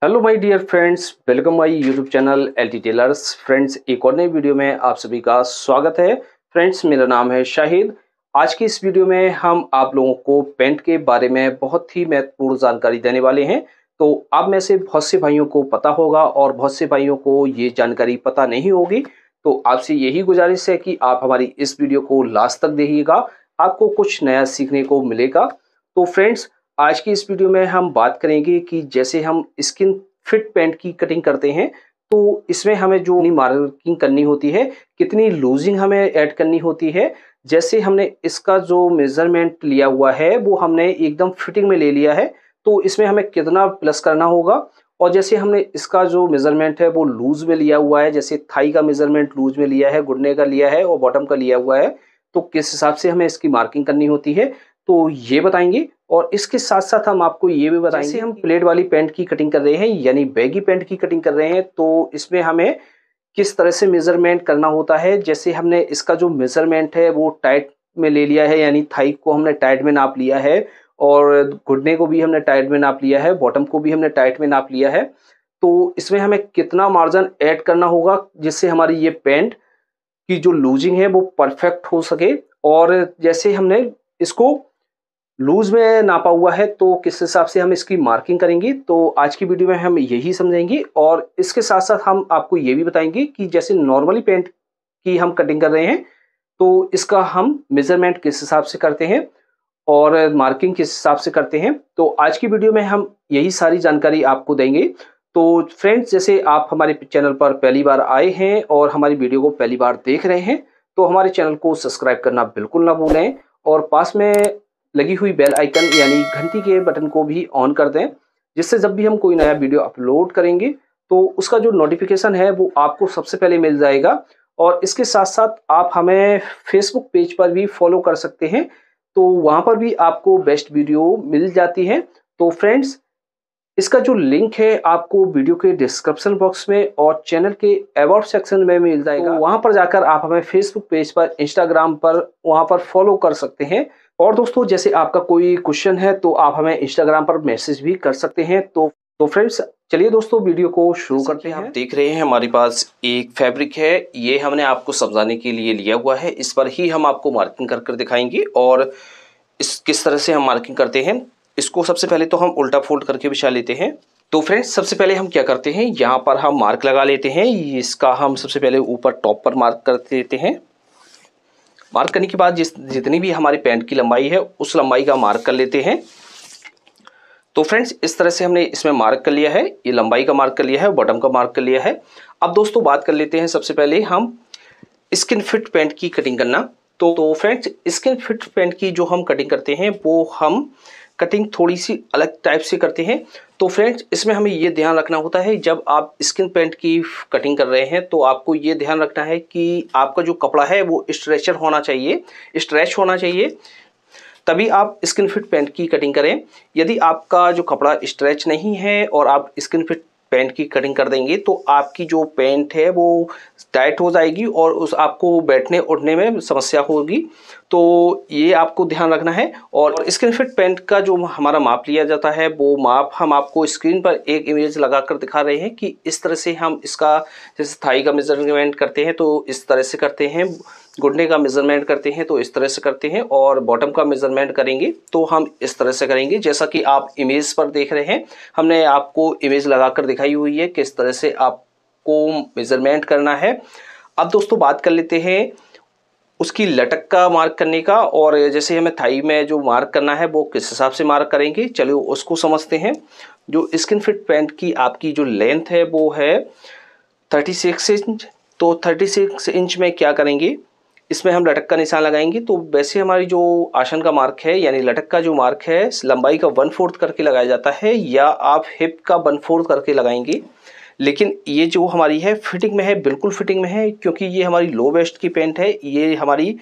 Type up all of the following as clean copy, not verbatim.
Hello my dear friends, welcome my YouTube channel LT tailors. Friends, एक और नई video में आप सभी का स्वागत है। फ्रेंड्स, मेरा नाम है शाहिद। आज की इस वीडियो में हम आप लोगों को पेंट के बारे में बहुत ही महत्वपूर्ण जानकारी देने वाले हैं। तो आप में से बहुत से भाइयों को पता होगा और बहुत से भाइयों को ये जानकारी पता नहीं होगी। तो आपसे यही गुजारिश है कि आप हमारी इस वीडियो को लास्ट तक देखिएगा, आपको कुछ नया सीखने को मिलेगा। तो फ्रेंड्स, आज की इस वीडियो में हम बात करेंगे कि जैसे हम स्किन फिट पैंट की कटिंग करते हैं, तो इसमें हमें जो मार्किंग करनी होती है, कितनी लूजिंग हमें ऐड करनी होती है। जैसे हमने इसका जो मेजरमेंट लिया हुआ है वो हमने एकदम फिटिंग में ले लिया है, तो इसमें हमें कितना प्लस करना होगा। और जैसे हमने इसका जो मेजरमेंट है वो लूज में लिया हुआ है, जैसे थाई का मेजरमेंट लूज में लिया है, घुटने का लिया है और बॉटम का लिया हुआ है, तो किस हिसाब से हमें इसकी मार्किंग करनी होती है, तो ये बताएंगे। और इसके साथ-साथ हम आपको ये भी बताएँगे, जैसे हम प्लेट वाली पैंट की कटिंग कर रहे हैं यानी बैगी पैंट की कटिंग कर रहे हैं, तो इसमें हमें किस तरह से मेज़रमेंट करना होता है। जैसे हमने इसका जो मेज़रमेंट है वो टाइट में ले लिया है, यानी थाई को हमने टाइट में नाप लिया है और घुटने को भी हमने टाइट में नाप लिया है, बॉटम को भी हमने टाइट में नाप लिया है। तो इसमें हमें कितना मार्जिन ऐड करना होगा जिससे हमारी ये पैंट की जो लूज़िंग है वो परफेक्ट हो सके। और जैसे हमने इसको लूज में नापा हुआ है तो किस हिसाब से हम इसकी मार्किंग करेंगे, तो आज की वीडियो में हम यही समझेंगे। और इसके साथ साथ हम आपको ये भी बताएंगे कि जैसे नॉर्मली पेंट की हम कटिंग कर रहे हैं, तो इसका हम मेजरमेंट किस हिसाब से करते हैं और मार्किंग किस हिसाब से करते हैं। तो आज की वीडियो में हम यही सारी जानकारी आपको देंगे। तो फ्रेंड्स, जैसे आप हमारे चैनल पर पहली बार आए हैं और हमारी वीडियो को पहली बार देख रहे हैं, तो हमारे चैनल को सब्सक्राइब करना बिल्कुल ना भूलें और पास में लगी हुई बेल आइकन यानी घंटी के बटन को भी ऑन कर दें, जिससे जब भी हम कोई नया वीडियो अपलोड करेंगे तो उसका जो नोटिफिकेशन है वो आपको सबसे पहले मिल जाएगा। और इसके साथ साथ आप हमें फेसबुक पेज पर भी फॉलो कर सकते हैं, तो वहाँ पर भी आपको बेस्ट वीडियो मिल जाती है। तो फ्रेंड्स, इसका जो लिंक है आपको वीडियो के डिस्क्रिप्शन बॉक्स में और चैनल के अबाउट सेक्शन में मिल जाएगा। तो वहां पर जाकर आप हमें फेसबुक पेज पर, इंस्टाग्राम पर, वहां पर फॉलो कर सकते हैं। और दोस्तों, जैसे आपका कोई क्वेश्चन है तो आप हमें इंस्टाग्राम पर मैसेज भी कर सकते हैं। तो फ्रेंड्स, चलिए दोस्तों वीडियो को शुरू करते हैं। आप देख रहे हैं हमारे पास एक फैब्रिक है, ये हमने आपको समझाने के लिए लिया हुआ है। इस पर ही हम आपको मार्किंग कर दिखाएंगे और इस किस तरह से हम मार्किंग करते हैं। इसको सबसे पहले तो हम उल्टा फोल्ड करके बिछा लेते हैं। तो फ्रेंड्स, सबसे पहले हम क्या करते हैं, यहाँ पर हम मार्क लगा लेते हैं। इसका हम सबसे पहले ऊपर टॉप पर मार्क कर देते हैं। मार्क करने के बाद जितनी भी हमारी पैंट की लंबाई है उस लंबाई का मार्क कर लेते हैं। तो फ्रेंड्स, इस तरह से हमने इसमें मार्क कर लिया है, ये लंबाई का मार्क कर लिया है, बॉटम का मार्क कर लिया है। अब दोस्तों बात कर लेते हैं सबसे पहले हम स्किन फिट पैंट की कटिंग करना। तो फ्रेंड्स, स्किन फिट पैंट की जो हम कटिंग करते हैं वो हम कटिंग थोड़ी सी अलग टाइप से करते हैं। तो फ्रेंड्स, इसमें हमें ये ध्यान रखना होता है, जब आप स्किन पैंट की कटिंग कर रहे हैं तो आपको ये ध्यान रखना है कि आपका जो कपड़ा है वो स्ट्रेचर होना चाहिए, स्ट्रेच होना चाहिए, तभी आप स्किन फिट पैंट की कटिंग करें। यदि आपका जो कपड़ा स्ट्रेच नहीं है और आप स्किन फिट पैंट की कटिंग कर देंगे तो आपकी जो पैंट है वो टाइट हो जाएगी और उस आपको बैठने उठने में समस्या होगी। तो ये आपको ध्यान रखना है। और स्किन फिट पैंट का जो हमारा माप लिया जाता है वो माप हम आपको स्क्रीन पर एक इमेज लगाकर दिखा रहे हैं कि इस तरह से हम इसका, जैसे थाई का मेजरमेंट करते हैं तो इस तरह से करते हैं, घुटने का मेजरमेंट करते हैं तो इस तरह से करते हैं, और बॉटम का मेजरमेंट करेंगे तो हम इस तरह से करेंगे। जैसा कि आप इमेज पर देख रहे हैं, हमने आपको इमेज लगाकर दिखाई हुई है किस तरह से आपको मेजरमेंट करना है। अब दोस्तों बात कर लेते हैं उसकी लटक का मार्क करने का। और जैसे हमें थाई में जो मार्क करना है वो किस हिसाब से मार्क करेंगे, चलिए उसको समझते हैं। जो स्किन फिट पैंट की आपकी जो लेंथ है वो है 36 इंच। तो 36 इंच में क्या करेंगे, इसमें हम लटक का निशान लगाएंगे। तो वैसे हमारी जो आसन का मार्क है यानी लटक का जो मार्क है, लंबाई का 1/4 करके लगाया जाता है, या आप हिप का 1/4 करके लगाएंगे। लेकिन ये जो हमारी है फिटिंग में है, बिल्कुल फिटिंग में है, क्योंकि ये हमारी लो वेस्ट की पैंट है। ये हमारी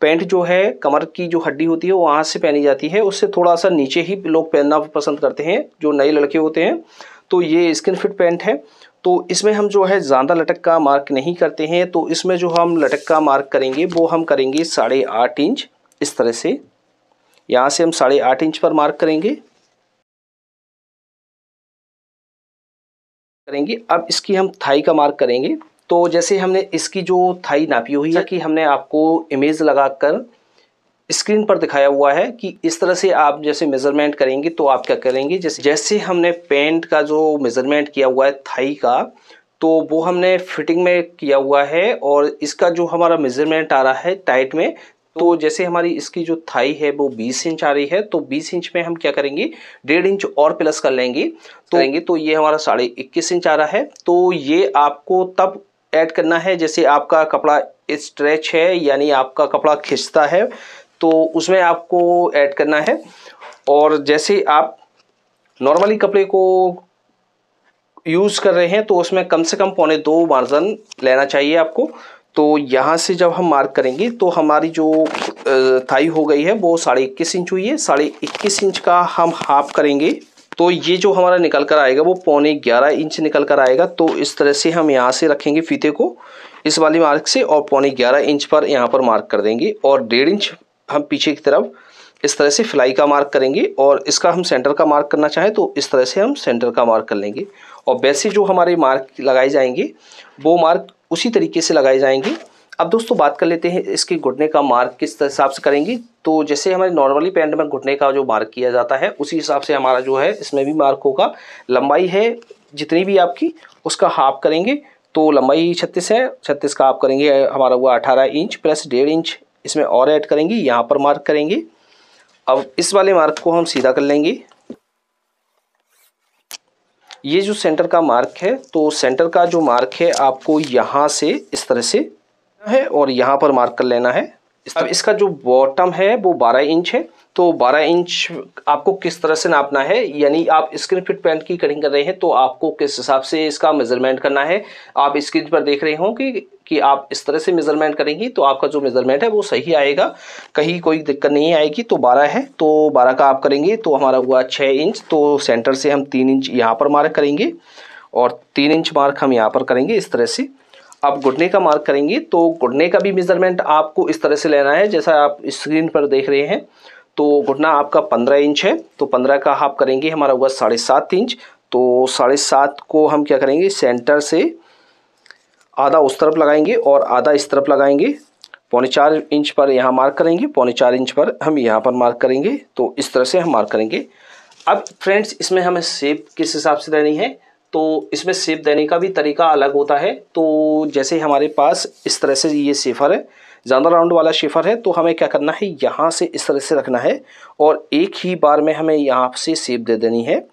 पैंट जो है कमर की जो हड्डी होती है वहाँ से पहनी जाती है, उससे थोड़ा सा नीचे ही लोग पहनना पसंद करते हैं जो नए लड़के होते हैं। तो ये स्किन फिट पैंट है, तो इसमें हम जो है ज़्यादा लटक का मार्क नहीं करते हैं। तो इसमें जो हम लटक का मार्क करेंगे वो हम करेंगे 8.5 इंच। इस तरह से यहाँ से हम 8.5 इंच पर मार्क करेंगे। करेंगे। अब इसकी हम थाई का मार्क करेंगे। तो जैसे हमने इसकी जो थाई नापी हुई है कि हमने आपको इमेज लगाकर स्क्रीन पर दिखाया हुआ है कि इस तरह से आप जैसे मेजरमेंट करेंगे तो आप क्या करेंगे, जैसे हमने पैंट का जो मेजरमेंट किया हुआ है थाई का, तो वो हमने फिटिंग में किया हुआ है और इसका जो हमारा मेजरमेंट आ रहा है टाइट में। तो जैसे हमारी इसकी जो थाई है वो 20 इंच आ रही है, तो 20 इंच में हम क्या करेंगे, 1.5 इंच और प्लस कर लेंगे तो ये हमारा 21.5 इंच आ रहा है। तो ये आपको तब ऐड करना है जैसे आपका कपड़ा स्ट्रेच है, यानी आपका कपड़ा खिंचता है, तो उसमें आपको ऐड करना है। और जैसे आप नॉर्मली कपड़े को यूज़ कर रहे हैं तो उसमें कम से कम 1.25 मार्जिन लेना चाहिए आपको। तो यहाँ से जब हम मार्क करेंगे तो हमारी जो थाई हो गई है वो 21.5 इंच हुई है। 21.5 इंच का हम हाफ करेंगे तो ये जो हमारा निकल कर आएगा वो 11.25 इंच निकल कर आएगा। तो इस तरह से हम यहाँ से रखेंगे फीते को इस वाली मार्क से और 11.25 इंच पर यहाँ पर मार्क कर देंगे और 1.5 इंच हम पीछे की तरफ इस तरह से सिलाई का मार्क करेंगे। और इसका हम सेंटर का मार्क करना चाहें तो इस तरह से हम सेंटर का मार्क कर लेंगे। और वैसे जो हमारे मार्क लगाए जाएंगे वो मार्क उसी तरीके से लगाए जाएंगे। अब दोस्तों बात कर लेते हैं इसके घुटने का मार्क किस हिसाब से करेंगे। तो जैसे हमारे नॉर्मली पैंट में घुटने का जो मार्क किया जाता है उसी हिसाब से हमारा जो है इसमें भी मार्क होगा। लंबाई है जितनी भी आपकी उसका हाफ करेंगे। तो लंबाई 36 है, 36 का हाफ करेंगे, हमारा हुआ 18 इंच प्लस 1.5 इंच इसमें और ऐड करेंगे, यहाँ पर मार्क करेंगे। अब इस वाले मार्क को हम सीधा कर लेंगे। ये जो सेंटर का मार्क है तो सेंटर का जो मार्क है आपको यहाँ से इस तरह से है और यहाँ पर मार्क कर लेना है। अब इसका जो बॉटम है वो 12 इंच है। तो 12 इंच आपको किस तरह से नापना है, यानी आप स्क्रीन फिट पैंट की कटिंग कर रहे हैं तो आपको किस हिसाब से इसका मेजरमेंट करना है। आप स्क्रीन पर देख रहे हो कि आप इस तरह से मेजरमेंट करेंगी तो आपका जो मेजरमेंट है वो सही आएगा, कहीं कोई दिक्कत नहीं आएगी। तो 12 है तो 12 का आप करेंगे तो हमारा हुआ 6 इंच। तो सेंटर से हम 3 इंच यहाँ पर मार्क करेंगे और 3 इंच मार्क हम यहाँ पर करेंगे इस तरह से। आप घुटने का मार्क करेंगे तो घुटने का भी मेजरमेंट आपको इस तरह से लेना है जैसा आप स्क्रीन पर देख रहे हैं। तो घुटना आपका 15 इंच है तो 15 का हाफ करेंगे, हमारा हुआ 7.5 इंच। तो 7.5 को हम क्या करेंगे, सेंटर से आधा उस तरफ लगाएंगे और आधा इस तरफ लगाएंगे। 4.25 इंच पर यहाँ मार्क करेंगे, 4.25 इंच पर हम यहाँ पर मार्क करेंगे। तो इस तरह से हम मार्क करेंगे। अब फ्रेंड्स इसमें हमें शेप किस हिसाब से देनी है, तो इसमें शेप देने का भी तरीका अलग होता है। तो जैसे हमारे पास इस तरह से ये शेफर है, ज़्यादा राउंड वाला शेफर है, तो हमें क्या करना है, यहाँ से इस तरह से रखना है और एक ही बार में हमें यहाँ से शेप दे देनी है।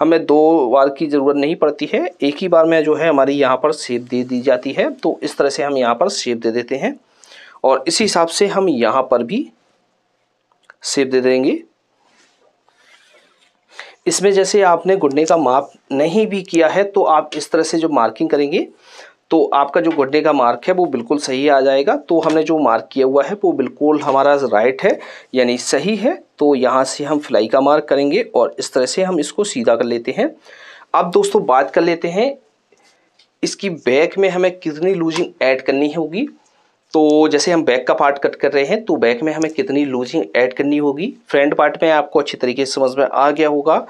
हमें 2 बार की ज़रूरत नहीं पड़ती है, एक ही बार में जो है हमारी यहाँ पर शेप दे दी जाती है। तो इस तरह से हम यहाँ पर शेप दे देते हैं और इसी हिसाब से हम यहाँ पर भी शेप दे देंगे। इसमें जैसे आपने घुटने का माप नहीं भी किया है तो आप इस तरह से जो मार्किंग करेंगे तो आपका जो घुटने का मार्क है वो बिल्कुल सही आ जाएगा। तो हमने जो मार्क किया हुआ है वो बिल्कुल हमारा राइट है, यानी सही है। तो यहाँ से हम सिलाई का मार्क करेंगे और इस तरह से हम इसको सीधा कर लेते हैं। अब दोस्तों बात कर लेते हैं इसकी बैक में हमें कितनी लूजिंग ऐड करनी होगी। तो जैसे हम बैक का पार्ट कट कर रहे हैं तो बैक में हमें कितनी लूजिंग ऐड करनी होगी। फ्रंट पार्ट में आपको अच्छी तरीके से समझ में आ गया होगा।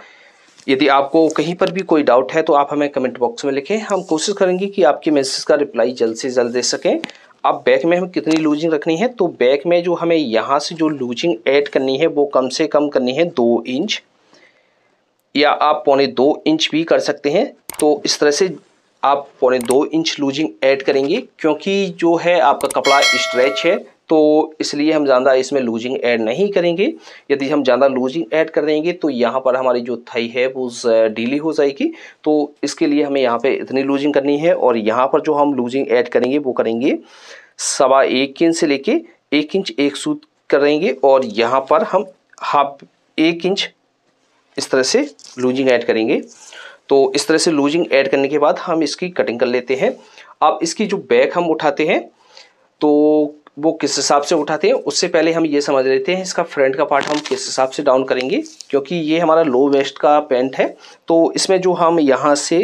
यदि आपको कहीं पर भी कोई डाउट है तो आप हमें कमेंट बॉक्स में लिखें, हम कोशिश करेंगे कि आपके मैसेज का रिप्लाई जल्द से जल्द दे सकें। अब बैक में हमें कितनी लूजिंग रखनी है, तो बैक में जो हमें यहाँ से जो लूजिंग ऐड करनी है वो कम से कम करनी है 2 इंच या आप 1.25 इंच भी कर सकते हैं। तो इस तरह से आप 1.25 इंच लूजिंग ऐड करेंगे, क्योंकि जो है आपका कपड़ा स्ट्रेच है तो इसलिए हम ज़्यादा इसमें लूजिंग ऐड नहीं करेंगे। यदि हम ज़्यादा लूजिंग ऐड कर देंगे तो यहाँ पर हमारी जो थाई है वो ढीली हो जाएगी। तो इसके लिए हमें यहाँ पे इतनी लूजिंग करनी है और यहाँ पर जो हम लूजिंग ऐड करेंगे वो करेंगे 1.25 इंच से लेके 1 इंच एक सूत करेंगे और यहाँ पर हम 1 इंच इस तरह से लूजिंग ऐड करेंगे। तो इस तरह से लूजिंग ऐड करने के बाद हम इसकी कटिंग कर लेते हैं। अब इसकी जो बैक हम उठाते हैं तो वो किस हिसाब से उठाते हैं, उससे पहले हम ये समझ लेते हैं इसका फ्रंट का पार्ट हम किस हिसाब से डाउन करेंगे। क्योंकि ये हमारा लो वेस्ट का पैंट है तो इसमें जो हम यहाँ से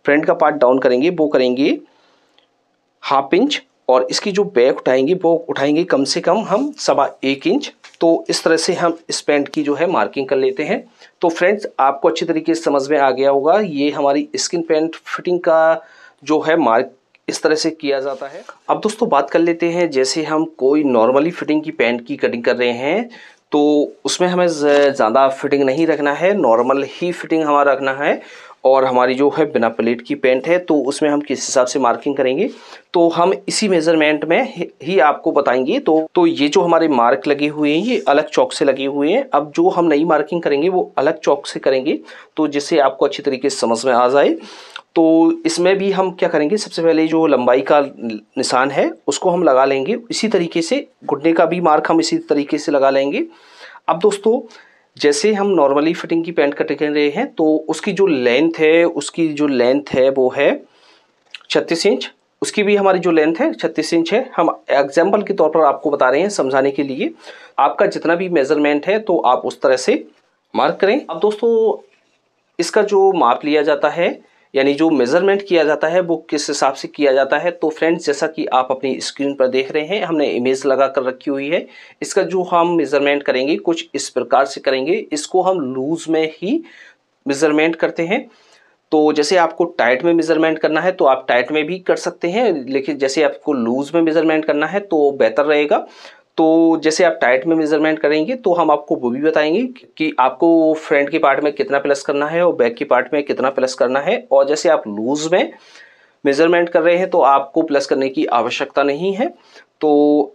फ्रंट का पार्ट डाउन करेंगे वो करेंगे 1/2 इंच और इसकी जो बैक उठाएंगे वो उठाएंगे कम से कम हम 1.25 इंच। तो इस तरह से हम इस पैंट की जो है मार्किंग कर लेते हैं। तो फ्रेंड्स आपको अच्छी तरीके से समझ में आ गया होगा, ये हमारी स्किन पैंट फिटिंग का जो है मार्क इस तरह से किया जाता है। अब दोस्तों बात कर लेते हैं, जैसे हम कोई नॉर्मली फिटिंग की पैंट की कटिंग कर रहे हैं तो उसमें हमें ज़्यादा फिटिंग नहीं रखना है, नॉर्मल ही फिटिंग हमारा रखना है। और हमारी जो है बिना प्लेट की पैंट है तो उसमें हम किस हिसाब से मार्किंग करेंगे तो हम इसी मेज़रमेंट में ही आपको बताएंगे। तो ये जो हमारे मार्क लगे हुए हैं ये अलग चौक से लगे हुए हैं। अब जो हम नई मार्किंग करेंगे वो अलग चौक से करेंगे, तो जिससे आपको अच्छी तरीके से समझ में आ जाए। तो इसमें भी हम क्या करेंगे, सबसे पहले जो लंबाई का निशान है उसको हम लगा लेंगे, इसी तरीके से घुटने का भी मार्क हम इसी तरीके से लगा लेंगे। अब दोस्तों जैसे हम नॉर्मली फिटिंग की पैंट कटिंग कर रहे हैं तो उसकी जो लेंथ है वो है 36 इंच। उसकी भी हमारी जो लेंथ है 36 इंच है। हम एग्जाम्पल के तौर पर आपको बता रहे हैं समझाने के लिए। आपका जितना भी मेजरमेंट है तो आप उस तरह से मार्क करें। अब दोस्तों इसका जो माप लिया जाता है यानी जो मेज़रमेंट किया जाता है वो किस हिसाब से किया जाता है, तो फ्रेंड्स जैसा कि आप अपनी स्क्रीन पर देख रहे हैं हमने इमेज लगा कर रखी हुई है। इसका जो हम मेज़रमेंट करेंगे कुछ इस प्रकार से करेंगे, इसको हम लूज में ही मेज़रमेंट करते हैं। तो जैसे आपको टाइट में मेज़रमेंट करना है तो आप टाइट में भी कर सकते हैं, लेकिन जैसे आपको लूज में मेज़रमेंट करना है तो बेहतर रहेगा। तो जैसे आप टाइट में मेज़रमेंट करेंगे तो हम आपको वो भी बताएंगे कि आपको फ्रंट के पार्ट में कितना प्लस करना है और बैक के पार्ट में कितना प्लस करना है। और जैसे आप लूज में मेज़रमेंट कर रहे हैं तो आपको प्लस करने की आवश्यकता नहीं है। तो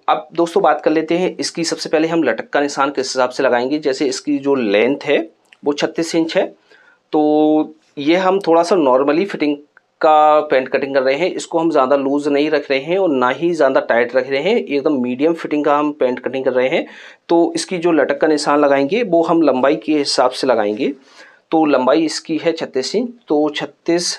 अब दोस्तों बात कर लेते हैं इसकी। सबसे पहले हम लटक का निशान किस हिसाब से लगाएंगे। जैसे इसकी जो लेंथ है वो 36 इंच है, तो ये हम थोड़ा सा नॉर्मली फिटिंग का पैंट कटिंग कर रहे हैं, इसको हम ज़्यादा लूज नहीं रख रहे हैं और ना ही ज़्यादा टाइट रख रहे हैं, एकदम मीडियम फिटिंग का हम पैंट कटिंग कर रहे हैं। तो इसकी जो लटक का निशान लगाएंगे वो हम लंबाई के हिसाब से लगाएंगे। तो लंबाई इसकी है 36 इंच, तो 36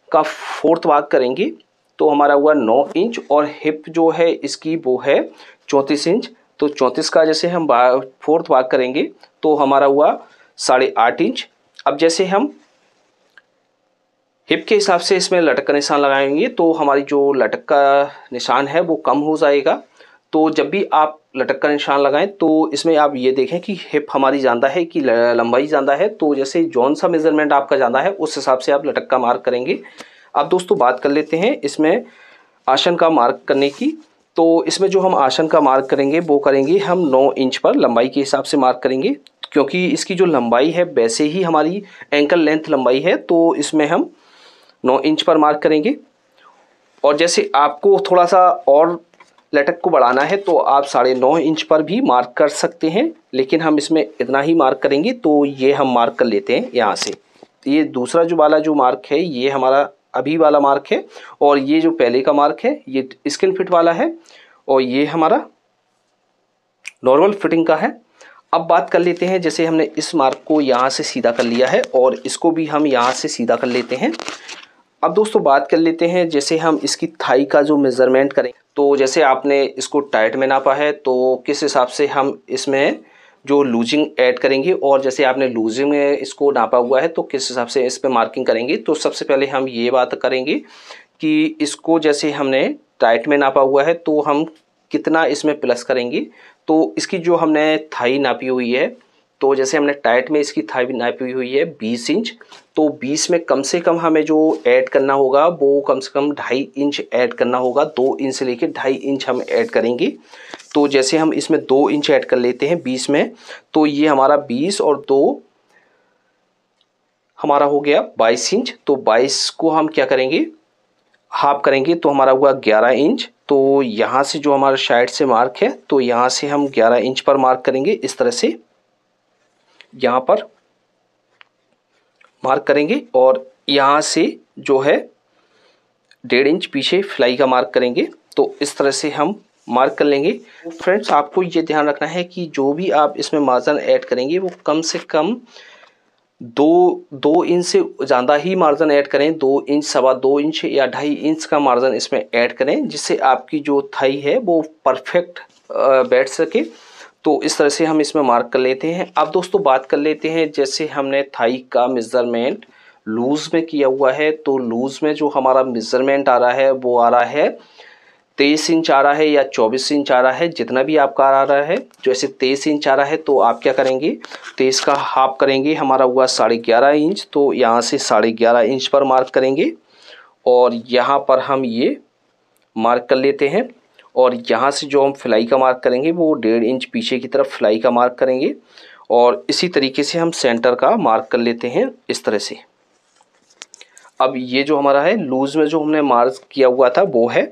का 4th भाग करेंगे तो हमारा हुआ 9 इंच। और हिप जो है इसकी वो है 34 इंच, तो 34 का जैसे हम 4th भाग करेंगे तो हमारा हुआ 8.5 इंच। अब जैसे हम हिप के हिसाब से इसमें लटक का निशान लगाएंगे तो हमारी जो लटक का निशान है वो कम हो जाएगा। तो जब भी आप लटक का निशान लगाएं तो इसमें आप ये देखें कि हिप हमारी ज़्यादा है कि लंबाई ज़्यादा है, तो जैसे जौन सा मेज़रमेंट आपका ज़्यादा है उस हिसाब से आप लटक का मार्क करेंगे। अब दोस्तों बात कर लेते हैं इसमें आसन का मार्क करने की। तो इसमें जो हम आसन का मार्क करेंगे वो करेंगे हम 9 इंच पर लंबाई के हिसाब से मार्क करेंगे, क्योंकि इसकी जो लंबाई है वैसे ही हमारी एंकल लेंथ लंबाई है, तो इसमें हम 9 इंच पर मार्क करेंगे। और जैसे आपको थोड़ा सा और लटक को बढ़ाना है तो आप 9.5 इंच पर भी मार्क कर सकते हैं, लेकिन हम इसमें इतना ही मार्क करेंगे। तो ये हम मार्क कर लेते हैं यहाँ से। ये दूसरा जो वाला जो मार्क है ये हमारा अभी वाला मार्क है, और ये जो पहले का मार्क है ये स्किन फिट वाला है, और ये हमारा नॉर्मल फिटिंग का है। अब बात कर लेते हैं, जैसे हमने इस मार्क को यहाँ से सीधा कर लिया है और इसको भी हम यहाँ से सीधा कर लेते हैं। अब दोस्तों बात कर लेते हैं जैसे हम इसकी थाई का जो मेज़रमेंट करें, तो जैसे आपने इसको टाइट में नापा है तो किस हिसाब से हम इसमें जो लूजिंग ऐड करेंगे, और जैसे आपने लूजिंग में इसको नापा हुआ है तो किस हिसाब से इस पर मार्किंग करेंगे। तो सबसे पहले हम ये बात करेंगे कि इसको जैसे हमने टाइट में नापा हुआ है तो हम कितना इसमें प्लस करेंगे। तो इसकी जो हमने थाई नापी हुई है, तो जैसे हमने टाइट में इसकी थाई नापी हुई है 20 इंच, तो 20 में कम से कम हमें जो ऐड करना होगा वो कम से कम 2.5 इंच ऐड करना होगा। 2 इंच से लेके 2.5 इंच हम ऐड करेंगे। तो जैसे हम इसमें 2 इंच ऐड कर लेते हैं 20 में, तो ये हमारा 20 और 2 हमारा हो गया 22 इंच। तो 22 को हम क्या करेंगे, हाफ करेंगे तो हमारा हुआ 11 इंच। तो यहाँ से जो हमारा साइड से मार्क है तो यहाँ से हम 11 इंच पर मार्क करेंगे, इस तरह से यहाँ पर मार्क करेंगे, और यहाँ से जो है 1.5 इंच पीछे फ्लाई का मार्क करेंगे। तो इस तरह से हम मार्क कर लेंगे। फ्रेंड्स आपको ये ध्यान रखना है कि जो भी आप इसमें मार्जिन ऐड करेंगे वो कम से कम 2 इंच से ज़्यादा ही मार्जिन ऐड करें। 2 इंच, 2.25 इंच या 2.5 इंच का मार्जिन इसमें ऐड करें, जिससे आपकी जो थाई है वो परफेक्ट बैठ सके। तो इस तरह से हम इसमें मार्क कर लेते हैं। अब दोस्तों बात कर लेते हैं, जैसे हमने थाई का मेज़रमेंट लूज़ में किया हुआ है, तो लूज़ में जो हमारा मेज़रमेंट आ रहा है वो आ रहा है 23 इंच आ रहा है या 24 इंच आ रहा है, जितना भी आपका आ रहा है। जैसे 23 इंच आ रहा है तो आप क्या करेंगे, 23 का हाफ करेंगे, हमारा हुआ 11.5 इंच। तो यहाँ से 11.5 इंच पर मार्क करेंगे और यहाँ पर हम ये मार्क कर लेते हैं। और यहाँ से जो हम फ्लाई का मार्क करेंगे वो 1.5 इंच पीछे की तरफ फ्लाई का मार्क करेंगे। और इसी तरीके से हम सेंटर का मार्क कर लेते हैं इस तरह से। अब ये जो हमारा है लूज में जो हमने मार्क किया हुआ था वो है।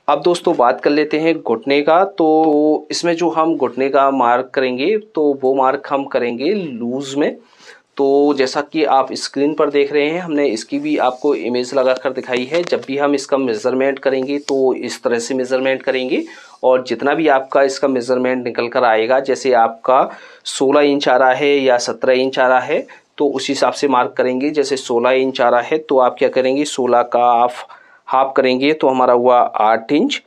अब दोस्तों बात कर लेते हैं घुटने का। तो इसमें जो हम घुटने का मार्क करेंगे तो वो मार्क हम करेंगे लूज में। तो जैसा कि आप स्क्रीन पर देख रहे हैं, हमने इसकी भी आपको इमेज लगा कर दिखाई है। जब भी हम इसका मेज़रमेंट करेंगे तो इस तरह से मेज़रमेंट करेंगे और जितना भी आपका इसका मेज़रमेंट निकल कर आएगा, जैसे आपका 16 इंच आ रहा है या 17 इंच आ रहा है तो उस हिसाब से मार्क करेंगे। जैसे 16 इंच आ रहा है तो आप क्या करेंगे, 16 का हाफ करेंगे तो हमारा हुआ 8 इंच।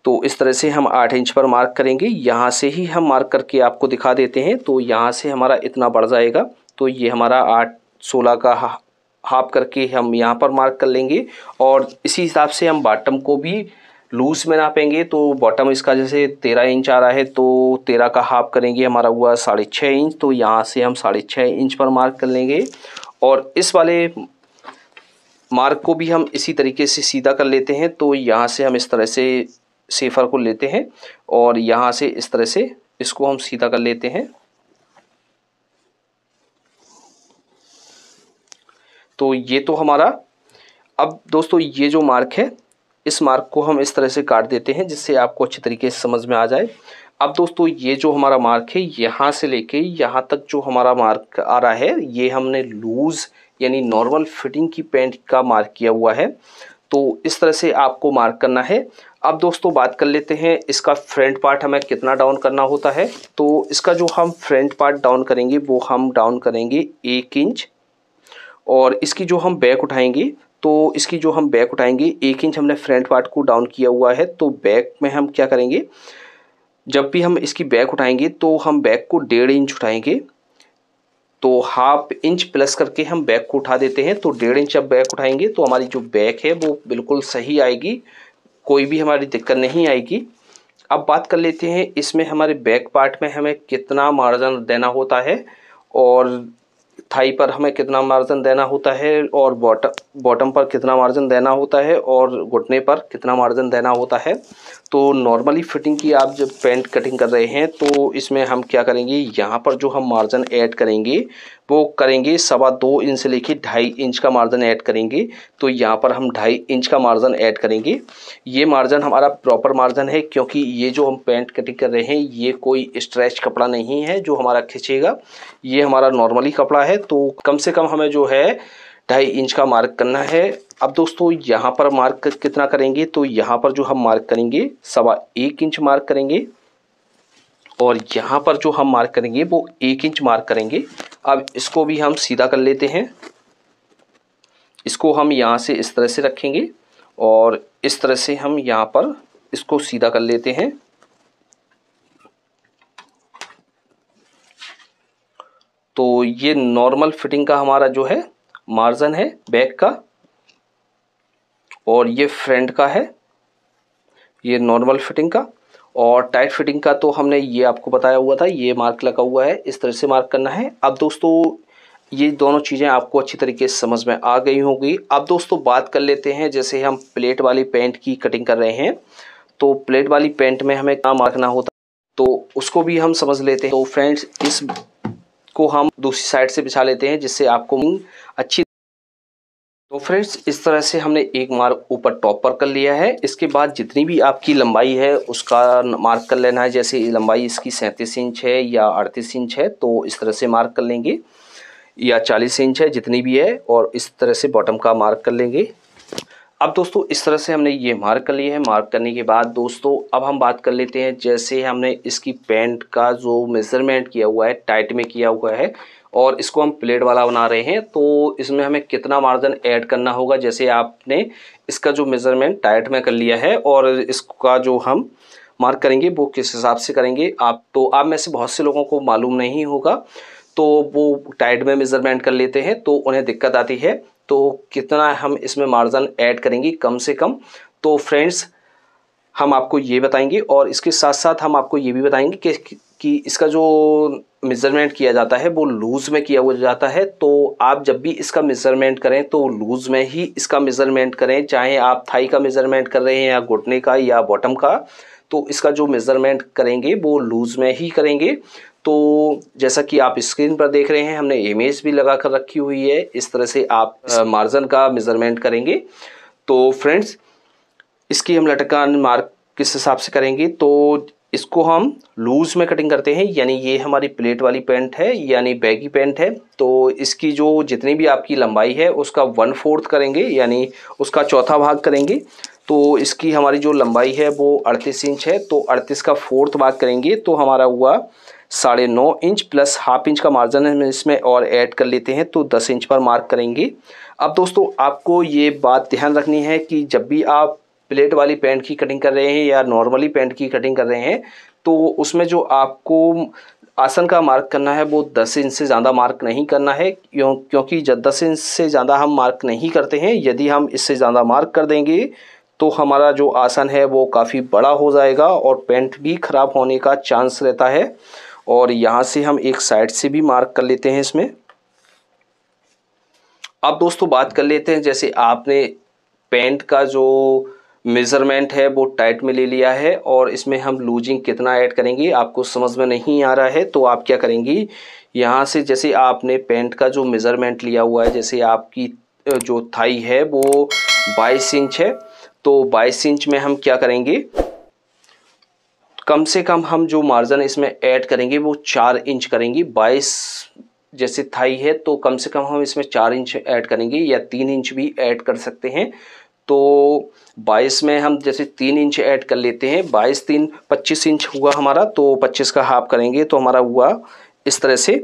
तो इस तरह से हम 8 इंच पर मार्क करेंगे। यहाँ से ही हम मार्क करके आपको दिखा देते हैं। तो यहाँ से हमारा इतना बढ़ जाएगा। तो ये हमारा 16 का हाफ करके हम यहाँ पर मार्क कर लेंगे। और इसी हिसाब से हम बॉटम को भी लूज में नापेंगे। तो बॉटम इसका जैसे 13 इंच आ रहा है तो 13 का हाफ करेंगे, हमारा हुआ 6.5 इंच। तो यहाँ से हम 6.5 इंच पर मार्क कर लेंगे। और इस वाले मार्क को भी हम इसी तरीके से सीधा कर लेते हैं। तो यहाँ से हम इस तरह से सेफर को लेते हैं और यहाँ से इस तरह से इसको हम सीधा कर लेते हैं। तो ये तो हमारा, अब दोस्तों ये जो मार्क है इस मार्क को हम इस तरह से काट देते हैं जिससे आपको अच्छी तरीके से समझ में आ जाए। अब दोस्तों ये जो हमारा मार्क है यहाँ से लेके यहाँ तक जो हमारा मार्क आ रहा है ये हमने लूज यानी नॉर्मल फिटिंग की पैंट का मार्क किया हुआ है। तो इस तरह से आपको मार्क करना है। अब दोस्तों बात कर लेते हैं इसका फ्रंट पार्ट हमें कितना डाउन करना होता है। तो इसका जो हम फ्रंट पार्ट डाउन करेंगे वो हम डाउन करेंगे 1 इंच। और इसकी जो हम बैक उठाएंगे तो इसकी जो हम बैक उठाएंगे 1 इंच हमने फ्रंट पार्ट को डाउन किया हुआ है। तो बैक में हम क्या करेंगे, जब भी हम इसकी बैक उठाएंगे तो हम बैक को 1.5 इंच उठाएंगे। तो हाफ इंच प्लस करके हम बैक को उठा देते हैं। तो 1.5 इंच अब बैक उठाएंगे तो हमारी जो बैक है वो बिल्कुल सही आएगी, कोई भी हमारी दिक्कत नहीं आएगी। अब बात कर लेते हैं इसमें हमारे बैक पार्ट में हमें कितना मार्जिन देना होता है और थाई पर हमें कितना मार्जिन देना होता है और बॉटम पर कितना मार्जिन देना होता है और घुटने पर कितना मार्जिन देना होता है। तो नॉर्मली फिटिंग की आप जब पैंट कटिंग कर रहे हैं तो इसमें हम क्या करेंगे, यहाँ पर जो हम मार्जिन ऐड करेंगे वो करेंगे 2.25 इंच से लेके 2.5 इंच का मार्जिन ऐड करेंगे। तो यहाँ पर हम 2.5 इंच का मार्जिन ऐड करेंगे। ये मार्जिन हमारा प्रॉपर मार्जिन है क्योंकि ये जो हम पैंट कटिंग कर रहे हैं ये कोई स्ट्रेच कपड़ा नहीं है जो हमारा खींचेगा, ये हमारा नॉर्मली कपड़ा है। तो कम से कम हमें जो है 2.5 इंच का मार्क करना है। अब दोस्तों यहाँ पर मार्क कितना करेंगे, तो यहाँ पर जो हम मार्क करेंगे 1.25 इंच मार्क करेंगे और यहाँ पर जो हम मार्क करेंगे वो 1 इंच मार्क करेंगे। अब इसको भी हम सीधा कर लेते हैं। इसको हम यहाँ से इस तरह से रखेंगे और इस तरह से हम यहाँ पर इसको सीधा कर लेते हैं। तो ये नॉर्मल फिटिंग का हमारा जो है मार्जिन है बैक का और ये फ्रंट का है, ये नॉर्मल फिटिंग का। और टाइट फिटिंग का तो हमने ये आपको बताया हुआ था, ये मार्क लगा हुआ है, इस तरह से मार्क करना है। अब दोस्तों ये दोनों चीज़ें आपको अच्छी तरीके से समझ में आ गई होंगी। अब दोस्तों बात कर लेते हैं, जैसे हम प्लेट वाली पैंट की कटिंग कर रहे हैं तो प्लेट वाली पैंट में हमें क्या मार्कना होता है तो उसको भी हम समझ लेते हैं। तो फ्रेंड्स इस को हम दूसरी साइड से बिछा लेते हैं जिससे आपको अच्छी। तो फ्रेंड्स इस तरह से हमने एक मार्क ऊपर टॉप पर कर लिया है। इसके बाद जितनी भी आपकी लंबाई है उसका मार्क कर लेना है। जैसे लंबाई इसकी 37 इंच है या 38 इंच है तो इस तरह से मार्क कर लेंगे, या 40 इंच है जितनी भी है, और इस तरह से बॉटम का मार्क कर लेंगे। अब दोस्तों इस तरह से हमने ये मार्क कर लिया है। मार्क करने के बाद दोस्तों अब हम बात कर लेते हैं, जैसे हमने इसकी पैंट का जो मेज़रमेंट किया हुआ है टाइट में किया हुआ है और इसको हम प्लेट वाला बना रहे हैं तो इसमें हमें कितना मार्जिन ऐड करना होगा। जैसे आपने इसका जो मेज़रमेंट टाइट में कर लिया है और इसका जो हम मार्क करेंगे वो किस हिसाब से करेंगे आप में से बहुत से लोगों को मालूम नहीं होगा तो वो टाइट में मेज़रमेंट कर लेते हैं तो उन्हें दिक्कत आती है। तो कितना हम इसमें मार्जिन ऐड करेंगे कम से कम। तो फ्रेंड्स हम आपको ये बताएंगे और इसके साथ साथ हम आपको ये भी बताएंगे कि इसका जो मेज़रमेंट किया जाता है वो लूज़ में किया हुआ जाता है। तो आप जब भी इसका मेज़रमेंट करें तो लूज़ में ही इसका मेज़रमेंट करें, चाहे आप थाई का मेज़रमेंट कर रहे हैं या घुटने का या बॉटम का, तो इसका जो मेज़रमेंट करेंगे वो लूज़ में ही करेंगे। तो जैसा कि आप स्क्रीन पर देख रहे हैं, हमने इमेज भी लगा कर रखी हुई है, इस तरह से आप मार्जिन का मेज़रमेंट करेंगे। तो फ्रेंड्स, इसकी हम लटकन मार्क किस हिसाब से करेंगे, तो इसको हम लूज़ में कटिंग करते हैं, यानी ये हमारी प्लेट वाली पैंट है यानी बैगी पैंट है। तो इसकी जो जितनी भी आपकी लंबाई है उसका 1/4 करेंगे, यानी उसका चौथा भाग करेंगे। तो इसकी हमारी जो लंबाई है वो 38 इंच है, तो 38 का 4th भाग करेंगे तो हमारा हुआ 9.5 इंच प्लस ½ इंच का मार्जिन हम इसमें और ऐड कर लेते हैं, तो 10 इंच पर मार्क करेंगे। अब दोस्तों, आपको ये बात ध्यान रखनी है कि जब भी आप प्लेट वाली पैंट की कटिंग कर रहे हैं या नॉर्मली पैंट की कटिंग कर रहे हैं, तो उसमें जो आपको आसन का मार्क करना है वो 10 इंच से ज़्यादा मार्क नहीं करना है, क्योंकि जब 10 इंच से ज़्यादा हम मार्क नहीं करते हैं, यदि हम इससे ज़्यादा मार्क कर देंगे तो हमारा जो आसन है वो काफ़ी बड़ा हो जाएगा और पैंट भी ख़राब होने का चांस रहता है। और यहाँ से हम एक साइड से भी मार्क कर लेते हैं इसमें। अब दोस्तों बात कर लेते हैं, जैसे आपने पैंट का जो मेज़रमेंट है वो टाइट में ले लिया है और इसमें हम लूजिंग कितना ऐड करेंगे आपको समझ में नहीं आ रहा है, तो आप क्या करेंगी, यहाँ से जैसे आपने पैंट का जो मेज़रमेंट लिया हुआ है, जैसे आपकी जो थाई है वो 22 इंच है, तो 22 इंच में हम क्या करेंगे, कम से कम हम जो मार्जिन इसमें ऐड करेंगे वो 4 इंच करेंगे। 22 जैसे थाई है तो कम से कम हम इसमें 4 इंच ऐड करेंगे या 3 इंच भी ऐड कर सकते हैं। तो 22 में हम जैसे 3 इंच ऐड कर लेते हैं, 22 3 25 इंच हुआ हमारा, तो 25 का हाफ करेंगे तो हमारा हुआ इस तरह से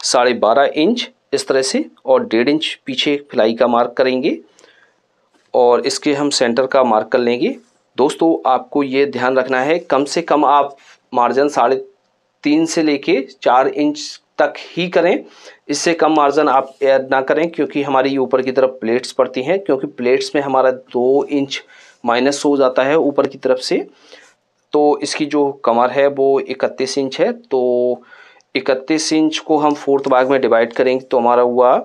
12.5 इंच इस तरह से, और 1.5 इंच पीछे फिलाई का मार्क करेंगे और इसके हम सेंटर का मार्क कर लेंगे। दोस्तों, आपको ये ध्यान रखना है, कम से कम आप मार्जिन 3.5 से लेके 4 इंच तक ही करें, इससे कम मार्जिन आप ऐड ना करें, क्योंकि हमारी ऊपर की तरफ प्लेट्स पड़ती हैं, क्योंकि प्लेट्स में हमारा 2 इंच माइनस हो जाता है ऊपर की तरफ से। तो इसकी जो कमर है वो 31 इंच है, तो 31 इंच को हम 4th भाग में डिवाइड करेंगे तो हमारा हुआ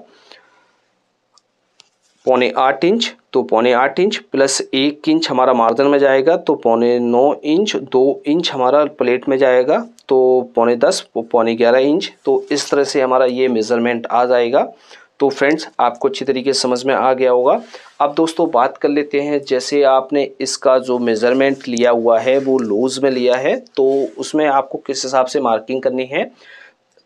7.25 इंच, तो 7.25 इंच प्लस 1 इंच हमारा मार्जिन में जाएगा, तो 9.25 इंच, 2 इंच हमारा प्लेट में जाएगा, तो 10.5 11.5 इंच। तो इस तरह से हमारा ये मेज़रमेंट आ जाएगा। तो फ्रेंड्स, आपको अच्छी तरीके से समझ में आ गया होगा। अब दोस्तों बात कर लेते हैं, जैसे आपने इसका जो मेज़रमेंट लिया हुआ है वो लूज़ में लिया है, तो उसमें आपको किस हिसाब से मार्किंग करनी है।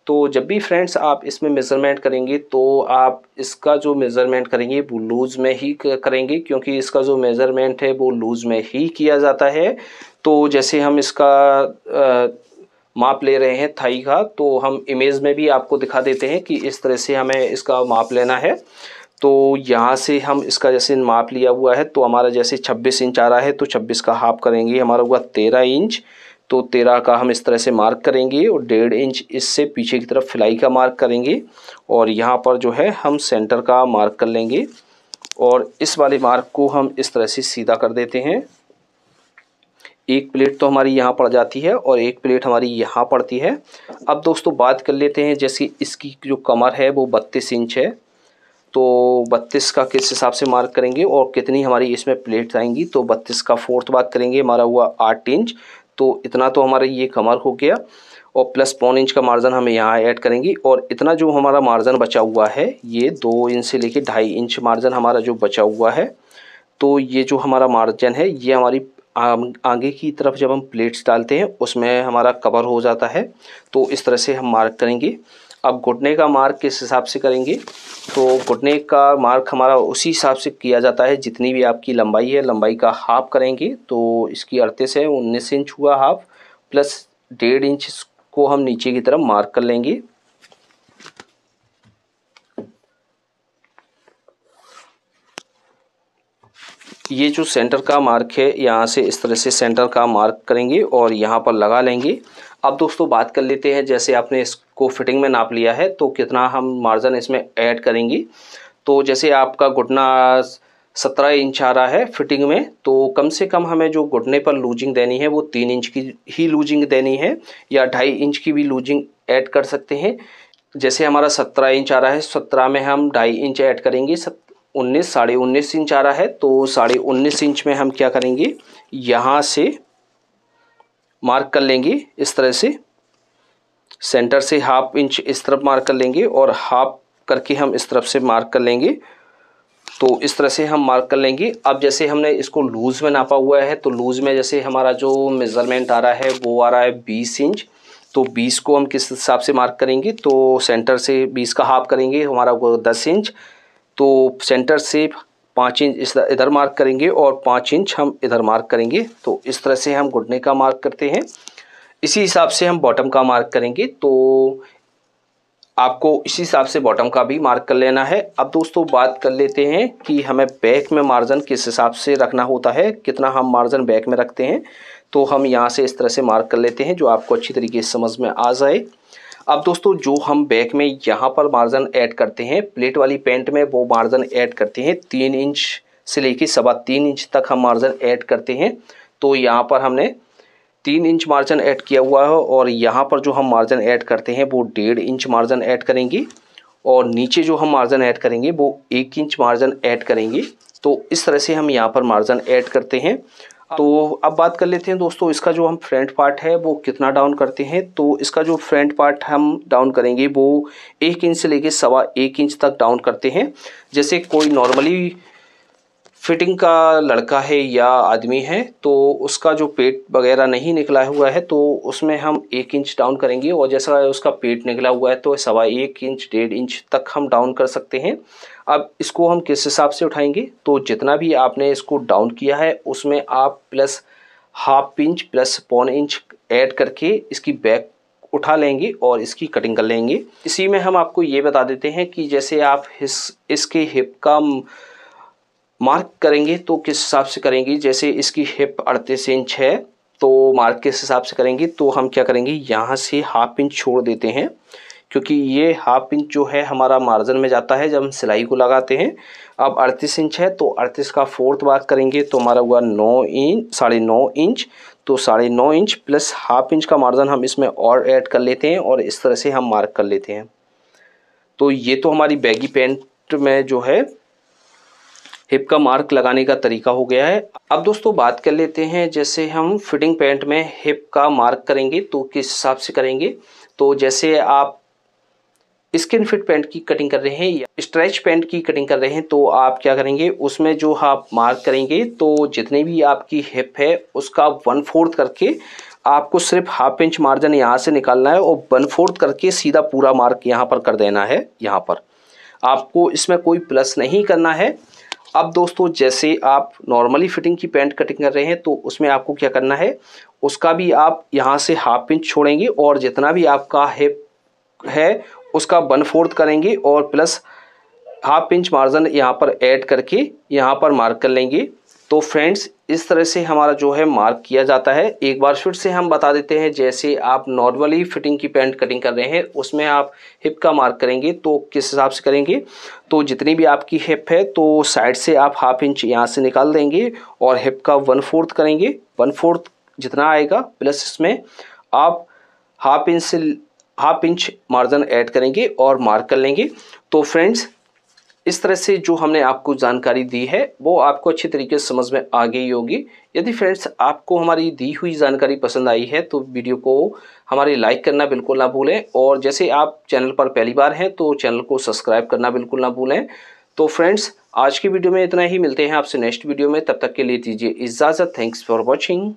तो जब भी फ्रेंड्स आप इसमें मेज़रमेंट करेंगे तो आप इसका जो मेज़रमेंट करेंगे वो लूज़ में ही करेंगे, क्योंकि इसका जो मेज़रमेंट है वो लूज़ में ही किया जाता है। तो जैसे हम इसका माप ले रहे हैं थाई का, तो हम इमेज में भी आपको दिखा देते हैं कि इस तरह से हमें इसका माप लेना है। तो यहाँ से हम इसका जैसे माप लिया हुआ है, तो हमारा जैसे 26 इंच आ रहा है तो 26 का हाफ करेंगे, हमारा हुआ 13 इंच, तो 13 का हम इस तरह से मार्क करेंगे और 1.5 इंच इससे पीछे की तरफ फिलाई का मार्क करेंगे और यहाँ पर जो है हम सेंटर का मार्क कर लेंगे और इस वाले मार्क को हम इस तरह से सीधा कर देते हैं। एक प्लेट तो हमारी यहाँ पड़ जाती है और एक प्लेट हमारी यहाँ पड़ती है। अब दोस्तों बात कर लेते हैं, जैसे इसकी जो कमर है वो 32 इंच है, तो 32 का किस हिसाब से मार्क करेंगे और कितनी हमारी इसमें प्लेट आएंगी, तो 32 का 4th भाग करेंगे, हमारा हुआ 8 इंच, तो इतना तो हमारा ये कमर हो गया और प्लस 1.25 इंच का मार्जिन हमें यहाँ ऐड करेंगे और इतना जो हमारा मार्जिन बचा हुआ है ये 2 इंच से लेके 2.5 इंच मार्जिन हमारा जो बचा हुआ है, तो ये जो हमारा मार्जिन है ये हमारी आगे की तरफ जब हम प्लेट्स डालते हैं उसमें हमारा कवर हो जाता है। तो इस तरह से हम मार्क करेंगे। अब घुटने का मार्क किस हिसाब से करेंगे, तो घुटने का मार्क हमारा उसी हिसाब से किया जाता है, जितनी भी आपकी लंबाई है लंबाई का हाफ करेंगे, तो इसकी 38 है 19 इंच हुआ हाफ, प्लस 1.5 इंच को हम नीचे की तरफ मार्क कर लेंगे। ये जो सेंटर का मार्क है यहाँ से इस तरह से सेंटर का मार्क करेंगे और यहाँ पर लगा लेंगे। अब दोस्तों बात कर लेते हैं, जैसे आपने इसको फिटिंग में नाप लिया है तो कितना हम मार्जिन इसमें ऐड करेंगे। तो जैसे आपका घुटना 17 इंच आ रहा है फिटिंग में, तो कम से कम हमें जो घुटने पर लूजिंग देनी है वो 3 इंच की ही लूजिंग देनी है, या 2.5 इंच की भी लूजिंग ऐड कर सकते हैं। जैसे हमारा 17 इंच आ रहा है, 17 में हम 2.5 इंच ऐड करेंगे, 19 साढ़े 19 इंच आ रहा है, तो साढ़े 19 इंच में हम क्या करेंगे, यहाँ से मार्क कर लेंगे इस तरह से, सेंटर से ½ इंच इस तरफ मार्क कर लेंगे और हाफ करके हम इस तरफ से मार्क कर लेंगे। तो इस तरह से हम मार्क कर लेंगे। अब जैसे हमने इसको लूज़ में नापा हुआ है, तो लूज़ में जैसे हमारा जो मेज़रमेंट आ रहा है वो आ रहा है 20 इंच, तो 20 को हम किस हिसाब से मार्क करेंगे, तो सेंटर से 20 का हाफ करेंगे, हमारा वो 10 इंच, तो सेंटर से 5 इंच इधर मार्क करेंगे और 5 इंच हम इधर मार्क करेंगे। तो इस तरह से हम घुटने का मार्क करते हैं, इसी हिसाब से हम बॉटम का मार्क करेंगे। तो आपको इसी हिसाब से बॉटम का भी मार्क कर लेना है। अब दोस्तों बात कर लेते हैं कि हमें बैक में मार्जिन किस हिसाब से रखना होता है, कितना हम मार्जिन बैक में रखते हैं। तो हम यहाँ से इस तरह से मार्क कर लेते हैं जो आपको अच्छी तरीके से समझ में आ जाए। अब दोस्तों जो हम बैक में यहाँ पर मार्जिन ऐड करते हैं, प्लेट वाली पैंट में वो मार्जिन ऐड करते हैं 3 इंच से लेके 3.25 इंच तक हम मार्जिन ऐड करते हैं। तो यहाँ पर हमने 3 इंच मार्जिन ऐड किया हुआ है और यहाँ पर जो हम मार्जिन ऐड करते हैं वो 1.5 इंच मार्जिन ऐड करेंगे, और नीचे जो हम मार्जिन ऐड करेंगे वो 1 इंच मार्जिन ऐड करेंगे। तो इस तरह से हम यहाँ पर मार्जिन ऐड करते हैं। तो अब बात कर लेते हैं दोस्तों, इसका जो हम फ्रंट पार्ट है वो कितना डाउन करते हैं। तो इसका जो फ्रंट पार्ट हम डाउन करेंगे वो 1 इंच से लेके 1.25 इंच तक डाउन करते हैं। जैसे कोई नॉर्मली फिटिंग का लड़का है या आदमी है तो उसका जो पेट वगैरह नहीं निकला हुआ है तो उसमें हम 1 इंच डाउन करेंगे, और जैसा उसका पेट निकला हुआ है तो 1.25 इंच 1.5 इंच तक हम डाउन कर सकते हैं। अब इसको हम किस हिसाब से उठाएंगे, तो जितना भी आपने इसको डाउन किया है उसमें आप plus ½ inch plus 1.25 inch add करके इसकी बैक उठा लेंगे और इसकी कटिंग कर लेंगे। इसी में हम आपको ये बता देते हैं कि जैसे आप इसके हिप का मार्क करेंगे तो किस हिसाब से करेंगे। जैसे इसकी हिप 38 इंच है तो मार्क किस हिसाब से करेंगे, तो हम क्या करेंगे, यहाँ से ½ इंच छोड़ देते हैं, क्योंकि ये ½ इंच जो है हमारा मार्जिन में जाता है जब हम सिलाई को लगाते हैं। अब 38 इंच है तो 38 का 4th मार्क करेंगे तो हमारा हुआ 9 इंच 9.5 इंच, तो 9.5 इंच प्लस ½ इंच का मार्जिन हम इसमें और ऐड कर लेते हैं और इस तरह से हम मार्क कर लेते हैं। तो ये तो हमारी बैगी पैंट में जो है हिप का मार्क लगाने का तरीका हो गया है। अब दोस्तों बात कर लेते हैं, जैसे हम फिटिंग पैंट में हिप का मार्क करेंगे तो किस हिसाब से करेंगे। तो जैसे आप स्किन फिट पैंट की कटिंग कर रहे हैं या स्ट्रेच पैंट की कटिंग कर रहे हैं तो आप क्या करेंगे, उसमें जो आप मार्क करेंगे तो जितने भी आपकी हिप है उसका 1/4 करके आपको सिर्फ ½ इंच मार्जिन यहाँ से निकालना है और 1/4 करके सीधा पूरा मार्क यहाँ पर कर देना है। यहाँ पर आपको इसमें कोई प्लस नहीं करना है। अब दोस्तों जैसे आप नॉर्मली फिटिंग की पैंट कटिंग कर रहे हैं तो उसमें आपको क्या करना है, उसका भी आप यहाँ से ½ इंच छोड़ेंगे और जितना भी आपका हिप है उसका 1/4 करेंगे और प्लस ½ इंच मार्जिन यहाँ पर ऐड करके यहाँ पर मार्क कर लेंगे। तो फ्रेंड्स इस तरह से हमारा जो है मार्क किया जाता है। एक बार फिर से हम बता देते हैं, जैसे आप नॉर्मली फिटिंग की पैंट कटिंग कर रहे हैं उसमें आप हिप का मार्क करेंगे तो किस हिसाब से करेंगे, तो जितनी भी आपकी हिप है तो साइड से आप ½ इंच यहाँ से निकाल देंगे और हिप का 1/4 करेंगे। 1/4 जितना आएगा प्लस इसमें आप ½ इंच मार्जिन ऐड करेंगे और मार्क कर लेंगे। तो फ्रेंड्स इस तरह से जो हमने आपको जानकारी दी है वो आपको अच्छी तरीके से समझ में आ गई होगी। यदि फ्रेंड्स आपको हमारी दी हुई जानकारी पसंद आई है तो वीडियो को हमारी लाइक करना बिल्कुल ना भूलें, और जैसे आप चैनल पर पहली बार हैं तो चैनल को सब्सक्राइब करना बिल्कुल ना भूलें। तो फ्रेंड्स आज की वीडियो में इतना ही, मिलते हैं आपसे नेक्स्ट वीडियो में, तब तक के लिए दीजिए इजाज़त। Thanks for watching.